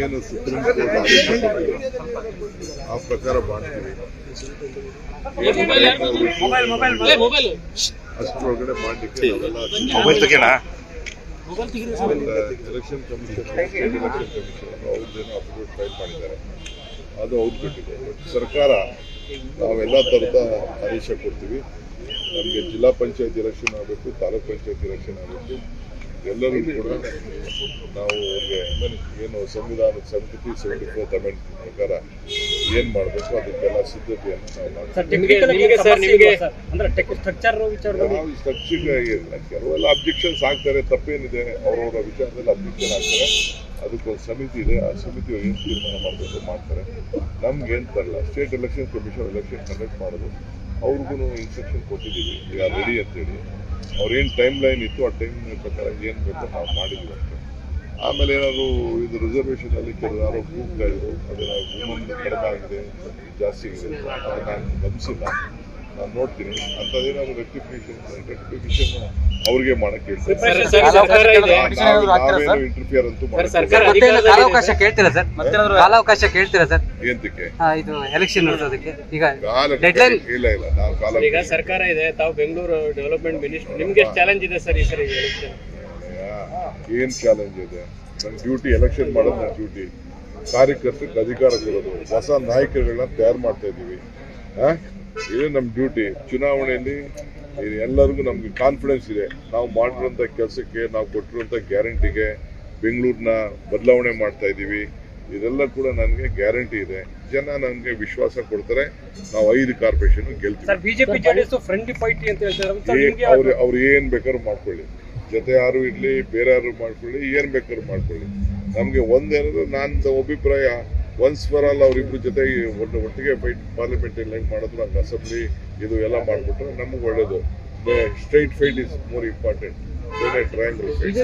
ಏನು supreme court ಆದೇಶ ಕೊಟ್ಟಿದೆ ಆ ಪ್ರಕಾರ ಮಾಡ್ತೀವಿ. ಅಷ್ಟರೊಳಗಡೆ ಮಾಡಲಿಕ್ಕೆ ಎಲೆಕ್ಷನ್ ಕಮಿಷನ್ ಅವ್ರದ್ದೇನೋ ಅಫಿಡವಿಟ್ ಫೈಲ್ ಮಾಡಿದ್ದಾರೆ, ಅದು ಅವ್ರು ಬಿಟ್ಟಿದೆ. ಸರ್ಕಾರ ನಾವೆಲ್ಲ ಥರದ ಆದೇಶ ಕೊಡ್ತೀವಿ. ನಮಗೆ ಜಿಲ್ಲಾ ಪಂಚಾಯತ್ ಎಲೆಕ್ಷನ್ ಆಗಬೇಕು, ತಾಲೂಕ್ ಪಂಚಾಯತ್ ಎಲೆಕ್ಷನ್ ಆಗಬೇಕು, ಎಲ್ಲರೂ ಕೂಡ ನಾವು ಅವ್ರಿಗೆ ಏನು ಸಂವಿಧಾನದ 74th ಅಮೆಂಡ್ಮೆಂಟ್ ಪ್ರಕಾರ ಏನು ಮಾಡಬೇಕು ಅದಕ್ಕೆಲ್ಲ ಸಿದ್ಧತೆಯನ್ನು ನಾವು ಮಾಡ್ತೀವಿ. ಕೆಲವೆಲ್ಲ ಅಬ್ಜೆಕ್ಷನ್ಸ್ ಆಗ್ತಾರೆ, ತಪ್ಪೇನಿದೆ, ಅವರವರ ವಿಚಾರದಲ್ಲಿ ಅಬ್ಜೆಕ್ಷನ್ ಆಗ್ತಾರೆ. ಅದಕ್ಕೊಂದು ಸಮಿತಿ ಇದೆ, ಆ ಸಮಿತಿ ಏನು ತೀರ್ಮಾನ ಮಾಡಬೇಕು ಮಾಡ್ತಾರೆ. ನಮ್ಗೇನು ತರಲ್ಲ. State election commission election conduct ಮಾಡೋದು, ಅವ್ರಿಗೂ ಇನ್ಸ್ಟ್ರಕ್ಷನ್ ಕೊಟ್ಟಿದ್ದೀವಿ, ಈಗ ರೆಡಿ ಅಂತೇಳಿ. ಅವ್ರೇನು ಟೈಮ್ ಲೈನ್ ಇತ್ತು ಆ ಟೈಮ್ ಪ್ರಕಾರ ಏನು ಬೇಕೋ ನಾವು ಮಾಡಿದ್ವಿ ಅಂತ. ಆಮೇಲೆ ಏನಾದ್ರು ಇದು ರಿಸರ್ವೇಷನಲ್ಲಿ ಕೆಲವು ಕೂಗ್ತಾ ಇದ್ರು, ಅದನ್ನು ವುಮನ್ ಕಡಿಮೆ ಆಗಿದೆ, ಜಾಸ್ತಿ ಆಗಿದೆ, ಅದನ್ನು ನಾನು ಗಮನಿಸಿಲ್ಲ. ನಾನು ನೋಡ್ತೀನಿ ಅಂಥದ್ದೇನಾದ್ರು ರೆಕ್ಟಿಫಿಕೇಶನ್ ಅವ್ರಿಗೆ ಮಾಡಕ್ಕೆ ಹೇಳ್ತೀನಿ. ನಾವೇನು ಇಂಟರ್ಫಿಯರ್ ಅಂತೂ ಕಾಲಾವಕಾಶ ಕೇಳ್ತೀರಾ ಸರ್? ಕಾಲಾವಕಾಶ ಕೇಳ್ತೀರಾ ಸರ್? ಎಂತಕ್ಕೆ ಇದು ಎಲೆಕ್ಷನ್ ನಡೆಸೋದಕ್ಕೆ? ಈಗ ಇಲ್ಲ ನಾವು ಕಾಲ ಈಗ ಸರ್ಕಾರ ಇದೆ, ತಾವು ಬೆಂಗಳೂರು ಡೆವಲಪ್ಮೆಂಟ್ ಮಿನಿಸ್ಟರ್, ನಿಮ್ಗೆ ಚಾಲೆಂಜ್ ಇದೆ ಸರ್ ಈ ಸರಿ ಎಲೆಕ್ಷನ್? ಏನ್ ಚಾಲೆಂಜ್ ಇದೆ? ನನ್ನ ಡ್ಯೂಟಿ ಎಲೆಕ್ಷನ್ ಮಾಡೋದು, ನನ್ನ ಡ್ಯೂಟಿ ಕಾರ್ಯಕರ್ತರಿಗೆ ಅಧಿಕಾರ ಕೊಡೋದು, ಹೊಸ ನಾಯಕರುಗಳನ್ನ ತಯಾರು ಮಾಡ್ತಾ ಇದ್ದೀವಿ. ಇದೇ ನಮ್ಮ ಡ್ಯೂಟಿ. ಚುನಾವಣೆಯಲ್ಲಿ ಎಲ್ಲರಿಗೂ ನಮ್ಗೆ ಕಾನ್ಫಿಡೆನ್ಸ್ ಇದೆ. ನಾವು ಮಾಡಿರುವಂಥ ಕೆಲಸಕ್ಕೆ, ನಾವು ಕೊಟ್ಟಿರುವಂಥ ಗ್ಯಾರಂಟಿಗೆ ಬೆಂಗಳೂರನ್ನ ಬದಲಾವಣೆ ಮಾಡ್ತಾ ಇದ್ದೀವಿ. ಇದೆಲ್ಲ ಕೂಡ ನನಗೆ ಗ್ಯಾರಂಟಿ ಇದೆ. ಜನ ನನಗೆ ವಿಶ್ವಾಸ ಕೊಡ್ತಾರೆ. ನಾವು 5 ಕಾರ್ಪೊರೇಷನ್ ಗೆಲ್ತೀವಿ. ಬಿಜೆಪಿ ಜೆಡಿಎಸ್ ಫ್ರೆಂಡ್ಲಿ ಫೈಟ್ ಅಂತ ಹೇಳ್ತಾರೆ. ಅವ್ರು ಏನ್ ಬೇಕಾದ್ರು ಮಾಡ್ಕೊಳ್ಳಿ, ಜೊತೆ ಯಾರು ಇರ್ಲಿ, ಬೇರೆ ಯಾರು ಮಾಡ್ಕೊಳ್ಳಿ, ಏನ್ ಬೇಕಾದ್ರು ಮಾಡ್ಕೊಳ್ಳಿ. ನಮ್ಗೆ ಒಂದೇನಾದ್ರು ನನ್ನ ಅಭಿಪ್ರಾಯ, ಒನ್ಸ್ ಫಾರ್ ಆಲ್ ಅವರಿಬ್ರು ಜೊತೆ ಒಟ್ಟಿಗೆ ಫೈಟ್ ಪಾರ್ಲಿಮೆಂಟ್ ಹೆಂಗ್ ಮಾಡಿದ್ರು ಹಂಗೆ ಅಸೆಂಬ್ಲಿ ಇದು ಎಲ್ಲ ಮಾಡ್ಬಿಟ್ರೆ ನಮ್ಗೆ ಒಳ್ಳೇದು. Straight fight is more important triangle fight.